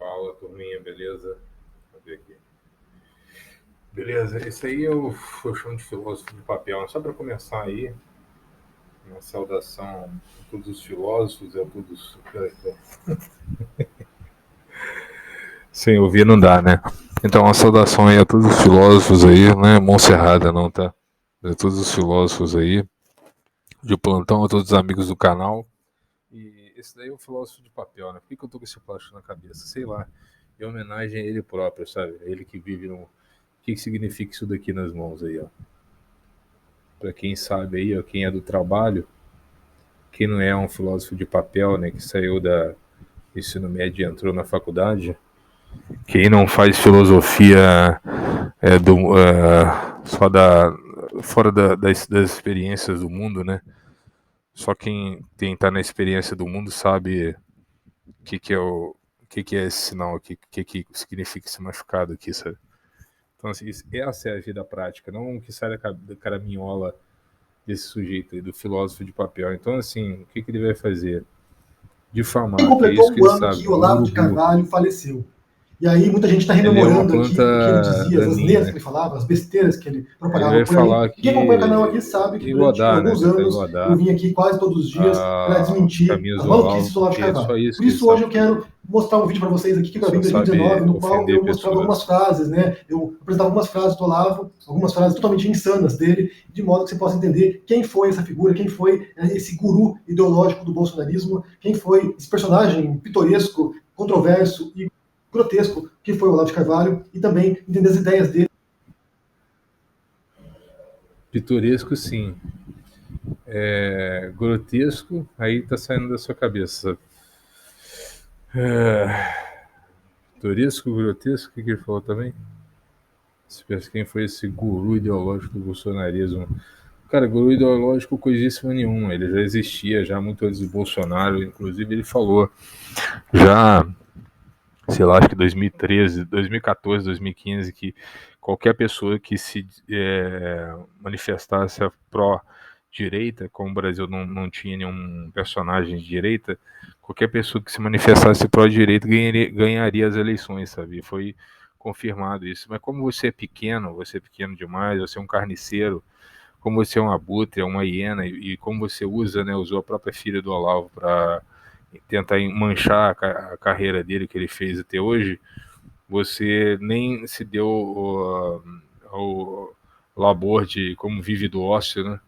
Fala, turminha, beleza? Vou ver aqui. Beleza, esse aí é o chão de filósofo de papel. Só para começar aí, uma saudação a todos os filósofos e a todos. Sem ouvir não dá, né? Então, uma saudação aí a todos os filósofos aí, não é Monserrada não, tá? A todos os filósofos aí, de plantão, a todos os amigos do canal. E esse daí é o filósofo de papel, né? Por que eu tô com esse plástico na cabeça? Sei lá, em homenagem a ele próprio, sabe? Ele que vive no. O que significa isso daqui nas mãos aí, ó? Para quem sabe aí, ó, quem é do trabalho, quem não é um filósofo de papel, né, que saiu da ensino médio e entrou na faculdade, quem não faz filosofia só fora das experiências do mundo, né? Só quem tá na experiência do mundo sabe o que é esse sinal aqui, o que significa esse machucado aqui, sabe? Então, assim, essa é a vida prática, não o que sai da caraminhola desse sujeito aí, do filósofo de papel. Então, assim, o que ele vai fazer? Difamar, que é isso Completou que um ele ano sabe, que é um Olavo de urubu. Carvalho faleceu. E aí muita gente está Ele é uma rememorando planta aqui o que ele dizia, as daninha, asneiras que né? ele falava, as besteiras que ele Ele propagava vai por aí. falar E quem acompanha o canal aqui aqui sabe que durante engodar, né? alguns Tentar anos eu engodar vim aqui quase todos os dias para os desmentir caminhos as do Olavo, maluquices do Olavo de porque é Carvalho. só isso Por que ele isso hoje sabe eu fazer. quero mostrar um vídeo para vocês aqui que eu Ele gravei só em 2019, sabe no qual ofender eu mostrava algumas pessoas. frases, né? Eu apresentava algumas frases do Olavo, algumas frases totalmente insanas dele, de modo que você possa entender quem foi essa figura, quem foi esse guru ideológico do bolsonarismo, quem foi esse personagem pitoresco, controverso e grotesco que foi o Olavo de Carvalho e também entender as ideias dele. Pitoresco, sim. Grotesco, aí tá saindo da sua cabeça. Pitoresco, grotesco, o que ele falou também? Quem foi esse guru ideológico do bolsonarismo? Cara, guru ideológico coisíssimo nenhum. Ele já existia, já muito antes do Bolsonaro. Inclusive, ele falou já, sei lá, acho que 2013, 2014, 2015, que qualquer pessoa que se manifestasse a pró-direita, como o Brasil não tinha nenhum personagem de direita, qualquer pessoa que se manifestasse pró-direita ganharia as eleições, sabe? E foi confirmado isso. Mas como você é pequeno demais, você é um carniceiro, como você é um abutre, é uma hiena, e como você usa, né, usou a própria filha do Olavo para tentar manchar a carreira dele que ele fez até hoje, você nem se deu o labor de como vive do ócio, né?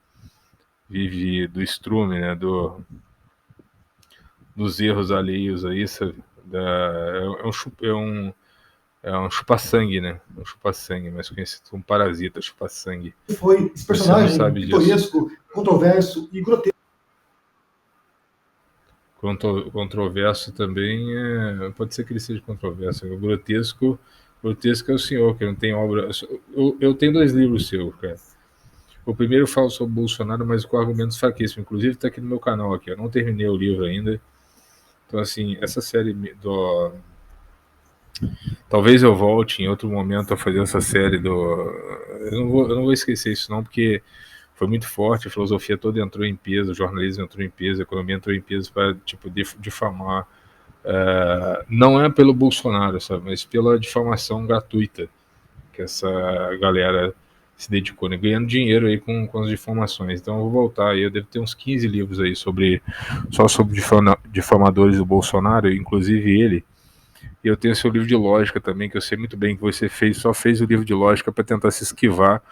Vive do estrume, né? Dos erros alheios a isso. É um chupa-sangue, né? Um chupa-sangue, mas conhecido como parasita, chupa-sangue. Foi esse Você não personagem sabe disso. pitoresco, controverso e grotesco. Controverso também pode ser que ele seja controverso. O grotesco é o senhor, que não tem obra. Eu tenho 2 livros seus, cara. O primeiro fala sobre Bolsonaro, mas com argumentos fraquíssimos. Inclusive está aqui no meu canal aqui. Eu não terminei o livro ainda. Então, assim, essa série do. Talvez eu volte em outro momento a fazer essa série do. Eu não vou esquecer isso, não, porque foi muito forte. A filosofia toda entrou em peso, o jornalismo entrou em peso, a economia entrou em peso para tipo, difamar. Não é pelo Bolsonaro, sabe, mas pela difamação gratuita que essa galera se dedicou, né, ganhando dinheiro aí com as difamações. Então eu vou voltar aí, eu devo ter uns 15 livros aí só sobre difamadores do Bolsonaro, inclusive ele. E eu tenho seu livro de lógica também, que eu sei muito bem que você só fez o livro de lógica para tentar se esquivar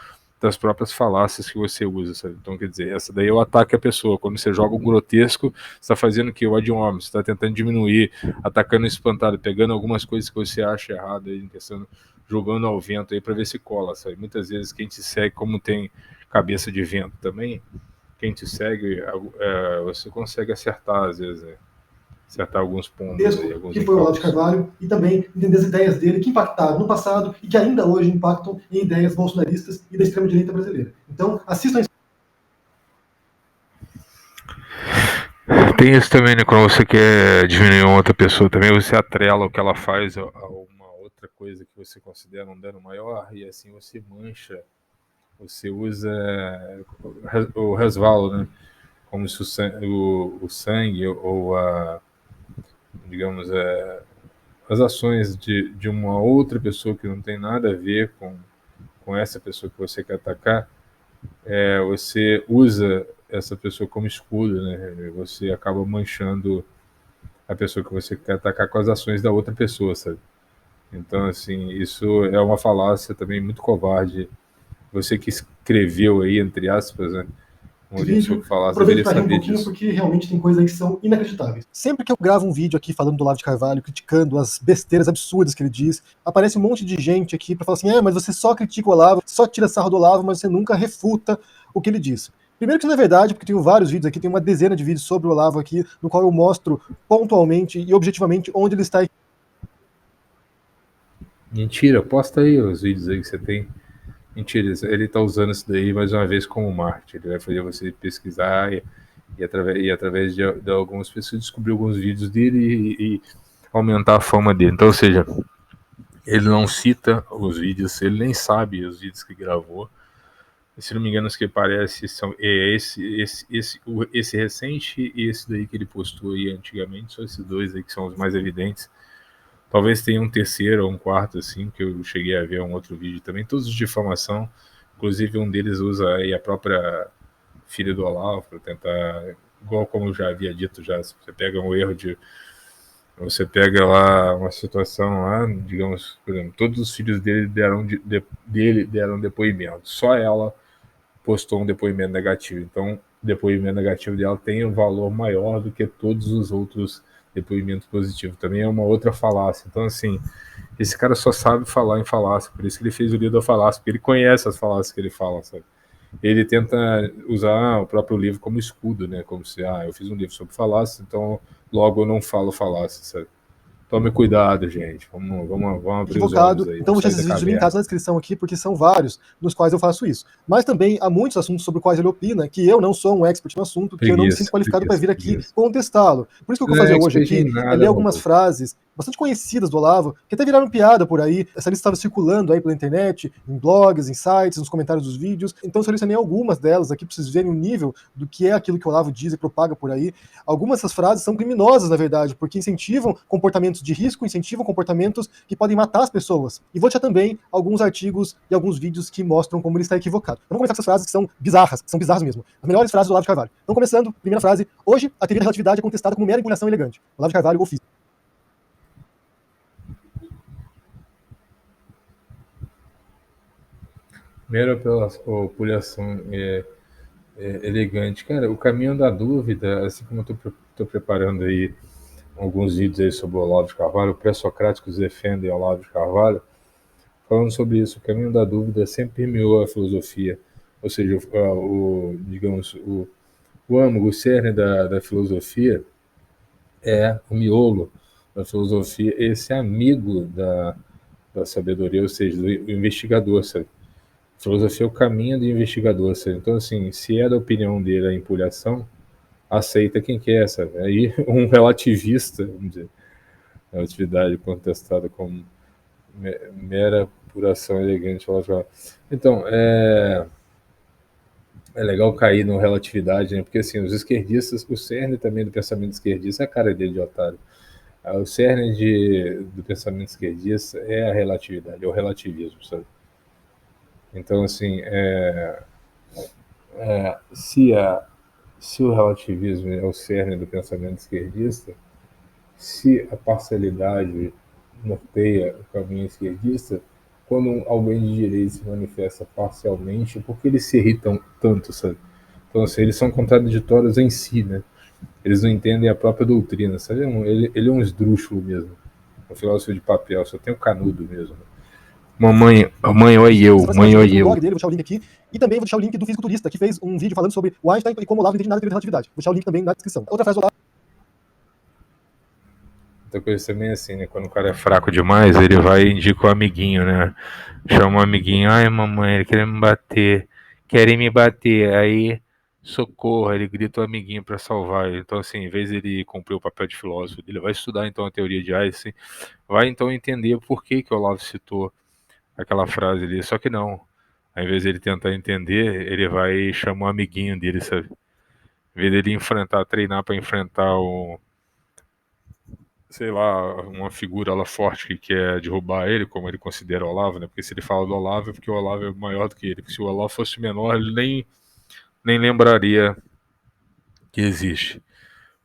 das próprias falácias que você usa, sabe? Então, quer dizer, essa daí é o ataque à pessoa. Quando você joga o grotesco, você está fazendo o que? O ad hominem, você está tentando diminuir, atacando o espantado, pegando algumas coisas que você acha errado, aí, jogando ao vento aí para ver se cola, sabe? Muitas vezes quem te segue, como tem cabeça de vento também, quem te segue, você consegue acertar às vezes, né? Acertar alguns pombos aí, alguns Que foi o Olavo de encalços. Carvalho, e também entender as ideias dele que impactaram no passado e que ainda hoje impactam em ideias bolsonaristas e da extrema-direita brasileira. Então, assistam. Tem isso também, né? Quando você quer diminuir uma outra pessoa, também você atrela o que ela faz a uma outra coisa que você considera um dano maior, e assim você mancha, você usa o resvalo, né? Como se o sangue ou digamos, as ações de uma outra pessoa que não tem nada a ver com essa pessoa que você quer atacar, você usa essa pessoa como escudo, né? Você acaba manchando a pessoa que você quer atacar com as ações da outra pessoa, sabe? Então, assim, isso é uma falácia também muito covarde. Você que escreveu aí, entre aspas, né, Maurício, sobre Vídeo. falácia, Aproveito deveria para rir um saber pouquinho, disso. porque realmente tem coisas aí que são inacreditáveis. Sempre que eu gravo um vídeo aqui falando do Olavo de Carvalho, criticando as besteiras absurdas que ele diz, aparece um monte de gente aqui para falar assim: mas você só critica o Olavo, só tira sarro do Olavo, mas você nunca refuta o que ele diz. Primeiro que isso não é verdade, porque tenho vários vídeos aqui, tem uma dezena de vídeos sobre o Olavo aqui, no qual eu mostro pontualmente e objetivamente onde ele está. Mentira, posta aí os vídeos aí que você tem. Mentira, ele tá usando isso daí mais uma vez como marketing. Ele vai fazer você pesquisar através de algumas pessoas descobrir alguns vídeos dele e aumentar a fama dele. Então, ou seja, ele não cita os vídeos, ele nem sabe os vídeos que gravou. Se não me engano, os que parece são esse recente e esse daí que ele postou aí antigamente, só esses dois aí que são os mais evidentes. Talvez tenha um terceiro ou um quarto, assim, que eu cheguei a ver um outro vídeo também, todos de difamação. Inclusive, um deles usa aí a própria filha do Olavo para tentar, igual como eu já havia dito, já, se você pega um erro de. Você pega lá uma situação lá, digamos, por exemplo, todos os filhos dele deram depoimento. Só ela postou um depoimento negativo. Então, o depoimento negativo dela tem um valor maior do que todos os outros depoimentos positivos. Também é uma outra falácia. Então, assim, esse cara só sabe falar em falácia, por isso que ele fez o livro da falácia, porque ele conhece as falácias que ele fala, sabe? Ele tenta usar o próprio livro como escudo, né? Como se, eu fiz um livro sobre falácia, então logo eu não falo falácia, sabe? Tome cuidado, gente. Vamos abrir os olhos Equivocado. aí, Então vamos vou deixar sair da esses vídeos caverna. linkados na descrição aqui, porque são vários nos quais eu faço isso. Mas também há muitos assuntos sobre os quais ele opina que eu não sou um expert no assunto, que eu não me sinto Preguiça, qualificado para preguiça, vir aqui preguiça. contestá-lo. Por isso que eu vou Não fazer é hoje expert aqui em é nada, ler algumas Maldu. frases bastante conhecidas do Olavo, que até viraram piada por aí. Essa lista estava circulando aí pela internet, em blogs, em sites, nos comentários dos vídeos. Então eu selecionei algumas delas aqui para vocês verem o nível do que é aquilo que o Olavo diz e propaga por aí. Algumas dessas frases são criminosas, na verdade, porque incentivam comportamentos de risco, incentivam comportamentos que podem matar as pessoas. E vou deixar também alguns artigos e alguns vídeos que mostram como ele está equivocado. Então vamos começar com essas frases que são bizarras mesmo. As melhores frases do Olavo de Carvalho. Então começando, primeira frase: hoje a teoria da relatividade é contestada como mera empolhação elegante. Olavo de Carvalho, o físico. Mera população elegante. Cara, o caminho da dúvida, assim como eu estou preparando aí alguns vídeos aí sobre o Olavo de Carvalho, pré-socráticos defendem o Olavo de Carvalho, falando sobre isso, o caminho da dúvida sempre permeou a filosofia, ou seja, digamos, o âmago, o cerne da filosofia é o miolo da filosofia, esse amigo da sabedoria, ou seja, do investigador, sabe? A filosofia é o caminho do investigador, sabe? Então, assim, se é da opinião dele a empolhação, aceita quem quer, sabe? Aí um relativista, vamos dizer, relatividade contestada como mera puração elegante. Então, é legal cair no relatividade, né? Porque assim, os esquerdistas, o cerne também do pensamento esquerdista é a cara dele de otário. O cerne do pensamento esquerdista é a relatividade, é o relativismo, sabe? Então, assim, se, se o relativismo é o cerne do pensamento esquerdista, se a parcialidade norteia o caminho esquerdista, quando alguém de direita se manifesta parcialmente, por que eles se irritam tanto, sabe? Então, assim, eles são contraditórios em si, né? Eles não entendem a própria doutrina, sabe? Ele é um esdrúxulo mesmo. Um filósofo de papel, só tem o canudo mesmo. Mãe, oi eu, mãe, oi No eu. blog dele, vou deixar o link aqui. E também vou deixar o link do fisiculturista, que fez um vídeo falando sobre o Einstein e como o Olavo não entende nada de relatividade. Vou deixar o link também na descrição. Outra frase do Olavo: Outra coisa também é assim, né? Quando o cara é fraco demais, ele vai e indica o amiguinho, né? Chama o amiguinho, ai mamãe, ele quer me bater, querem me bater, aí socorro, ele grita o amiguinho para salvar ele. Então, assim, em vez de ele cumprir o papel de filósofo, ele vai estudar então a teoria de Einstein, vai então entender por que que o Olavo citou aquela frase ali. Só que não, ao invés de ele tentar entender, ele vai e chama o amiguinho dele, sabe? Em vez dele enfrentar, treinar para enfrentar sei lá, uma figura lá forte que quer derrubar ele, como ele considera o Olavo, né? Porque se ele fala do Olavo é porque o Olavo é maior do que ele. Porque se o Olavo fosse menor, ele nem lembraria que existe.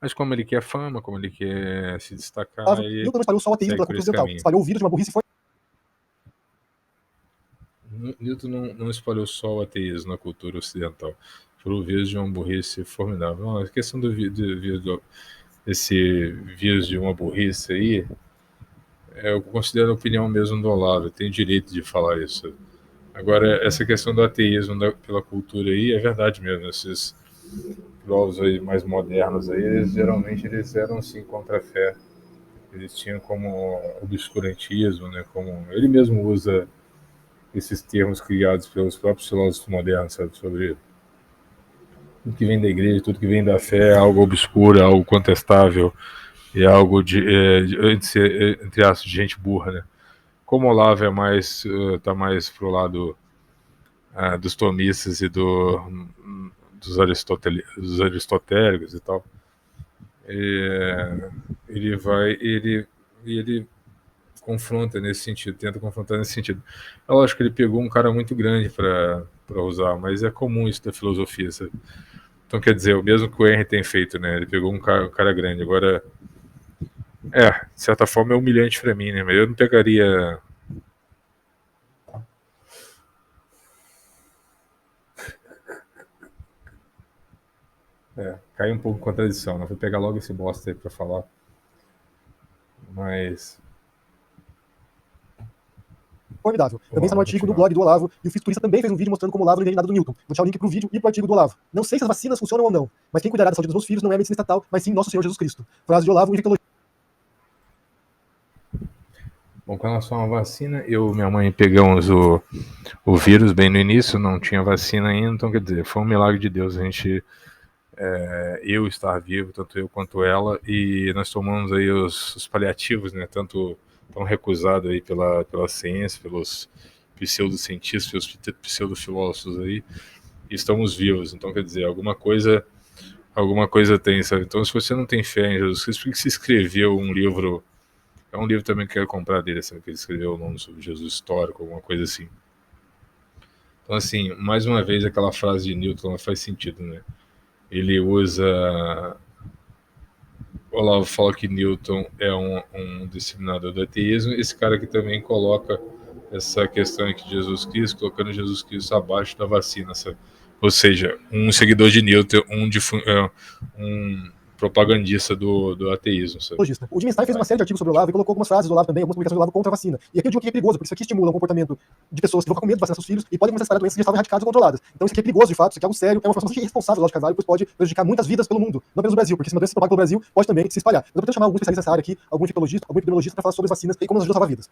Mas como ele quer fama, como ele quer se destacar, ele Newton não espalhou só o ateísmo segue pela por cultura esse ocidental. caminho. Espalhou o vírus de uma burrice forte. Newton não espalhou só o ateísmo na cultura ocidental. Por vírus de uma burrice formidável. Não, a questão desse vírus de uma burrice aí, eu considero a opinião mesmo do Olavo, eu tenho direito de falar isso. Agora, essa questão do ateísmo pela cultura aí, é verdade mesmo. Esses filósofos aí mais modernos aí, eles eram sim contra a fé. Eles tinham como obscurantismo, né? Como ele mesmo usa esses termos criados pelos próprios filósofos modernos, sabe? Sobre tudo que vem da igreja, tudo que vem da fé é algo obscuro, é algo contestável, é algo entre aspas, de gente burra, né? Como o Olavo é mais, tá mais pro lado dos tomistas e dos aristotélicos e tal, é, ele confronta nesse sentido, tenta confrontar nesse sentido. É lógico que ele pegou um cara muito grande para usar, mas é comum isso da filosofia, sabe? Então, quer dizer, o mesmo que o Henry tem feito, né? Ele pegou um cara grande. Agora, de certa forma é humilhante para mim, né? Mas eu não pegaria. Cai um pouco em contradição, né? Vou pegar logo esse bosta aí pra falar. Mas. Formidável. Também Vamos está no lá, artigo do continuar. blog do Olavo, e o Fisiturista também fez um vídeo mostrando como o Olavo não entende nada do Newton. Vou deixar o link pro vídeo e pro artigo do Olavo. Não sei se as vacinas funcionam ou não, mas quem cuidará da saúde dos meus filhos não é a medicina estatal, mas sim nosso Senhor Jesus Cristo. Frase de Olavo, infectologia. Bom, com relação à vacina, eu e minha mãe pegamos o vírus bem no início, não tinha vacina ainda, então quer dizer, foi um milagre de Deus a gente, eu estar vivo, tanto eu quanto ela, e nós tomamos aí os paliativos, né, tanto tão recusado aí pela ciência, pelos pseudocientistas, pelos pseudofilósofos aí, e estamos vivos, então quer dizer, alguma coisa tem, sabe? Então se você não tem fé em Jesus Cristo, por que você escreveu um livro? É um livro também que eu quero comprar dele, sabe? Que ele escreveu o nome sobre Jesus histórico, alguma coisa assim. Então, assim, mais uma vez aquela frase de Newton ela faz sentido, né? Ele usa. O Olavo fala que Newton é um disseminador do ateísmo. Esse cara aqui também coloca essa questão aqui de Jesus Cristo, colocando Jesus Cristo abaixo da vacina, sabe? Ou seja, um seguidor de Newton, um propagandista do ateísmo, sabe? O Jim Stein fez uma série de artigos sobre o Olavo e colocou algumas frases do Olavo também, algumas publicações do Olavo contra a vacina. E aqui eu digo que é perigoso, porque isso aqui estimula o comportamento de pessoas que vão ficar com medo de vacinar seus filhos e podem começar a espalhar doenças que já estavam erradicadas ou controladas. Então isso aqui é perigoso, de fato, isso aqui é algo sério, é uma informação irresponsável do Olavo de Carvalho, pois pode prejudicar muitas vidas pelo mundo, não apenas no Brasil, porque se uma doença se propaga pelo Brasil, pode também se espalhar. Eu tô tentando chamar algum especialista nessa área aqui, algum epidemiologista para falar sobre as vacinas e como elas ajudam a salvar vidas.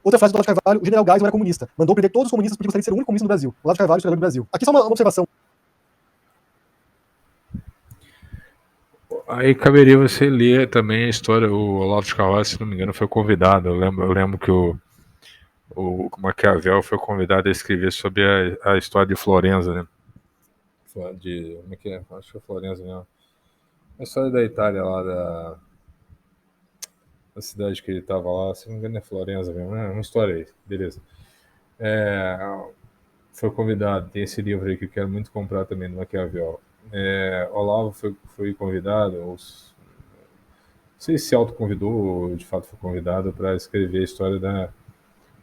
Outra frase do Olavo de Carvalho, o general Geisel era comunista. Mandou prender todos os comunistas porque gostaria de ser o único comunista no Brasil. Olavo de Carvalho, historiador do Brasil. Aqui só uma observação. Aí caberia você ler também a história. O Olavo de Carvalho, se não me engano, foi convidado. Eu lembro que o Maquiavel foi convidado a escrever sobre a história de Florença, né? Como é que é? Acho que é Florença mesmo. A história da Itália lá, da cidade que ele estava lá, se não me engano é Florença mesmo, né? Uma história aí, beleza. É, foi convidado, tem esse livro aí que eu quero muito comprar também do Maquiavel. Olavo foi convidado, não sei se autoconvidou ou de fato foi convidado para escrever a história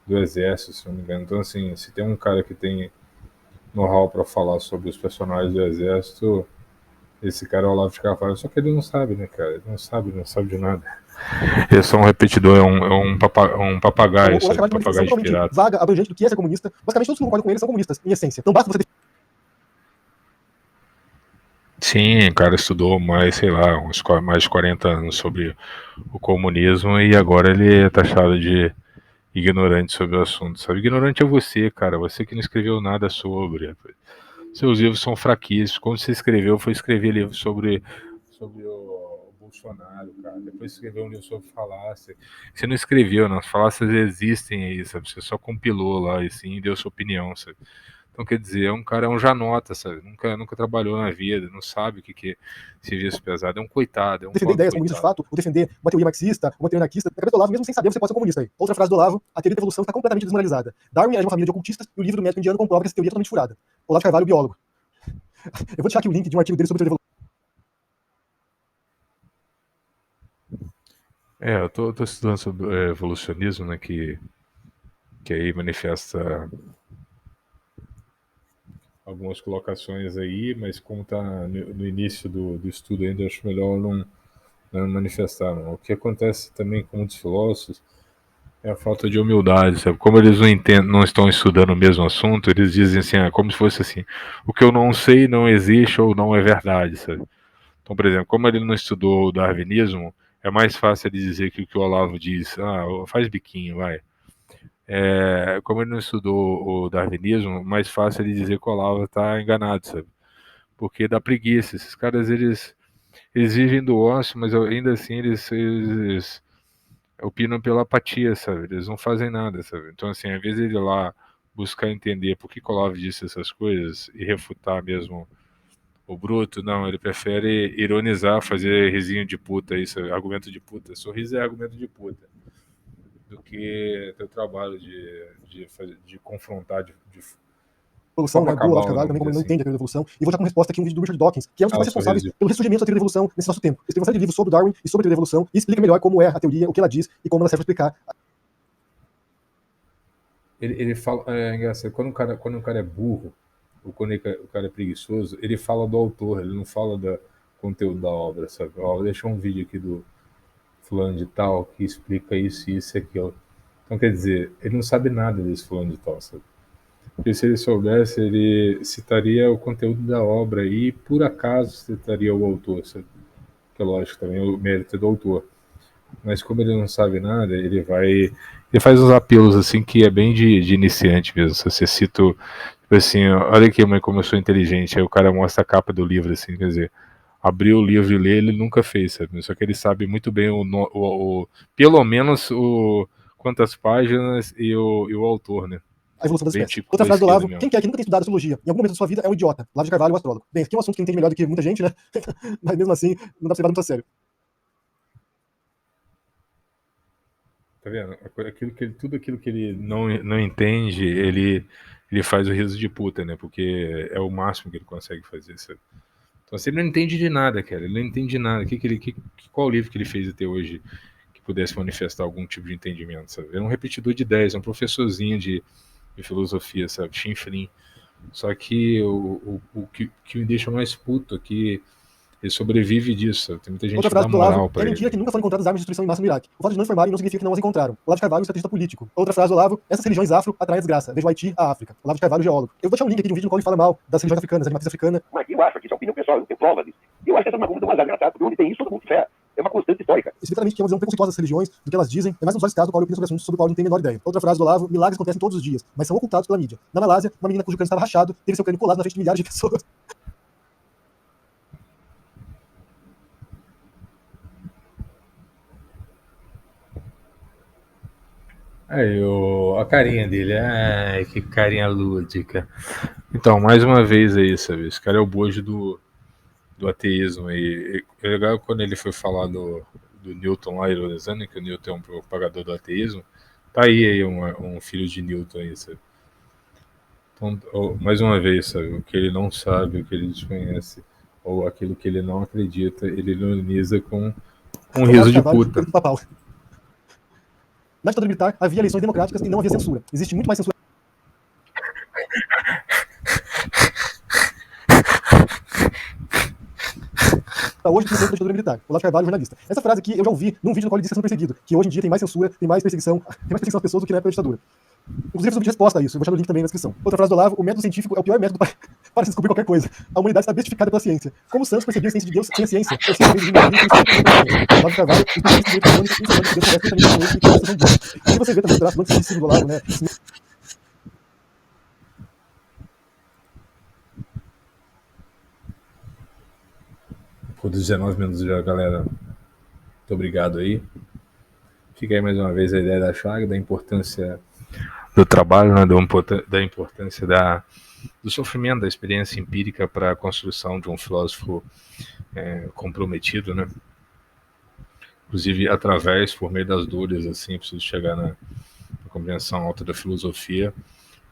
do exército, se não me engano. Então, assim, se tem um cara que tem know-how para falar sobre os personagens do exército, esse cara é o Olavo de Carvalho. Só que ele não sabe, né, cara? Ele não sabe de nada. Ele é só um repetidor, um papagaio, O Olavo de sabe? Carvalho tem uma Papagaio definição de totalmente pirata. vaga, abrangente do que é ser comunista. Basicamente todos que concordam com ele são comunistas, em essência. Não basta você Sim, o cara estudou mais, sei lá, mais de 40 anos sobre o comunismo e agora ele é taxado de ignorante sobre o assunto, sabe? Ignorante é você, cara, você que não escreveu nada sobre. Seus livros são fraquíssimos. Quando você escreveu, foi escrever livros sobre o Bolsonaro, cara. Depois escreveu um livro sobre falácia. Você não escreveu, não. As falácias existem aí, sabe? Você só compilou lá e sim deu sua opinião, sabe? Então, quer dizer, é um cara, é um janota, sabe? Nunca trabalhou na vida, não sabe o que é serviço pesado. É um coitado, é um defender pobre ideias comunistas de coitado. fato, ou defender uma teoria marxista, uma teoria anarquista, na cabeça do Olavo, mesmo sem saber, você pode ser comunista aí. Outra frase do Olavo: a teoria da evolução está completamente desmoralizada. Darwin é de uma família de ocultistas e o livro do médico indiano comprova que essa teoria é totalmente furada. Olavo de Carvalho, biólogo. Eu vou deixar aqui o link de um artigo dele sobre teoria da Eu tô estudando sobre evolucionismo, né, que aí manifesta algumas colocações aí, mas como está no início do estudo ainda, acho melhor não manifestar. Não. O que acontece também com muitos filósofos é a falta de humildade, sabe? Como eles não estão estudando o mesmo assunto, eles dizem assim, como se fosse assim, o que eu não sei não existe ou não é verdade, sabe? Então, por exemplo, como ele não estudou o darwinismo, é mais fácil ele dizer que o que o Olavo diz, faz biquinho, vai. Como ele não estudou o darwinismo, mais fácil ele dizer que o Olavo está enganado, sabe? Porque dá preguiça. Esses caras, eles vivem do ócio, mas ainda assim eles opinam pela apatia, sabe? Eles não fazem nada, sabe? Então, assim, às vezes ele lá buscar entender por que o Olavo disse essas coisas e refutar mesmo o bruto, não, ele prefere ironizar, fazer risinho de puta, isso, argumento de puta. Sorriso é argumento de puta. Do que ter o trabalho de confrontar, de evolução, forma né, do Olavo de cabal, Carvalho, não também como ele não assim. entende a teoria da evolução. E vou já com resposta aqui um vídeo do Richard Dawkins, que é um dos principais responsáveis pelo ressurgimento da teoria da evolução nesse nosso tempo. Ele escreveu uma série de livros sobre Darwin e sobre a teoria da evolução e explica melhor como é a teoria, o que ela diz e como ela serve para explicar. Ele fala, é engraçado, quando o cara é burro, ou quando o cara é preguiçoso, ele fala do autor, ele não fala do conteúdo da obra, sabe? Vou deixar um vídeo aqui do fulano de tal que explica isso, isso e aquilo. Então, quer dizer, ele não sabe nada desse fulano de tal, sabe? Porque se ele soubesse, ele citaria o conteúdo da obra e, por acaso, citaria o autor, sabe? Que é lógico, também o mérito do autor. Mas como ele não sabe nada, ele faz uns apelos assim que é bem de iniciante mesmo. Se você cita, tipo assim, olha aqui, mãe, como eu sou inteligente. Aí o cara mostra a capa do livro, assim, quer dizer, abrir o livro e ler, ele nunca fez, sabe? Só que ele sabe muito bem pelo menos quantas páginas e o autor, né? A evolução das Bem espécies. típico Outra da frase do esquerda Olavo: mesmo. quem quer que nunca tenha estudado astrologia, em algum momento da sua vida é um idiota. Olavo de Carvalho, o astrólogo. Bem, aqui é um assunto que entende melhor do que muita gente, né? Mas mesmo assim, não dá pra ser levado muito a sério. Tá vendo? Tudo aquilo que ele não entende, ele faz o riso de puta, né? Porque é o máximo que ele consegue fazer, sabe? Então, assim, ele não entende de nada, cara. Ele não entende de nada. Qual livro que ele fez até hoje que pudesse manifestar algum tipo de entendimento, sabe? É um repetidor de ideias, é um professorzinho de filosofia, sabe? Chinfrim. Só que o que me deixa mais puto é que ele sobrevive disso, sabe? Tem muita gente Outra que dá frase do Olavo: moral é pra mentira ele. que nunca foram encontradas armas de destruição em massa no Iraque. O fato de não informarem não significa que não as encontraram. Olavo de Carvalho, um estrategista político. Outra frase do Olavo: essas religiões afro atraem a desgraça. Veja o Haiti, a África. Olavo de Carvalho, geólogo. Eu vou deixar um link aqui de um vídeo no qual ele fala mal das religiões africanas, da matriz africana. Mas eu acho que isso é opinião pessoal, eu não tenho prova disso. E eu acho que essa é uma coisa mais engraçada, porque onde tem isso, todo mundo ferra. É uma constante histórica. Explicitamente que é uma visão preconceituosa das religiões, do que elas dizem, é mais um dos vários casos do qual eu opino sobre assuntos sobre o qual eu não tenho a menor ideia. Outra frase do Olavo: milagres acontecem todos os dias, mas são ocultados pela mídia. Na Malásia, uma menina cujo crânio estava rachado teve seu crânio colado na frente de milhares de pessoas. Aí, a carinha dele, ai, que carinha lúdica. Então, mais uma vez aí, sabe? Esse cara é o bojo do ateísmo. E é legal quando ele foi falar do Newton lá, ironizando, que o Newton é um propagador do ateísmo. Tá aí um filho de Newton aí, sabe? Então, mais uma vez, sabe? O que ele não sabe, o que ele desconhece, ou aquilo que ele não acredita, ele ironiza com um riso de puta. Na ditadura militar, havia eleições democráticas e não havia censura. Existe muito mais censura. Hoje tem da ditadura militar. Olavo de Carvalho, jornalista. Essa frase aqui eu já ouvi num vídeo no qual ele disse que está sendo perseguido, que hoje em dia tem mais censura, tem mais perseguição às pessoas do que na época da ditadura. Inclusive, eu fiz resposta a isso. Eu vou deixar o link também na descrição. Outra frase do Olavo: o método científico é o pior método para se descobrir qualquer coisa. A humanidade está bestificada pela ciência. Como Santos percebia a ciência de Deus sem a ciência? Eu sempre vejo Olavo de Carvalho, o especialista de eletrônica, informando que Deus conversa diretamente com ele e que as são boas. Aqui você vê também o traço do antissemitismo do Olavo, né? Por 19 minutos já, galera. Muito obrigado aí. Fica aí mais uma vez a ideia da Chaga, da importância do trabalho, né, da importância da do sofrimento, da experiência empírica para a construção de um filósofo comprometido, né? Inclusive através, por meio das dores, assim, preciso chegar na compreensão alta da filosofia,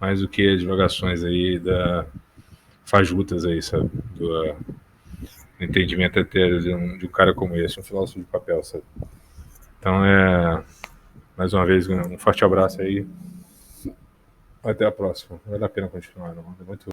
mais do que divagações aí fajutas aí, sabe? Do entendimento etéreo de um cara como esse, um filósofo de papel, sabe? Então, mais uma vez, um forte abraço aí. Até a próxima. Vale a pena continuar, não? É muito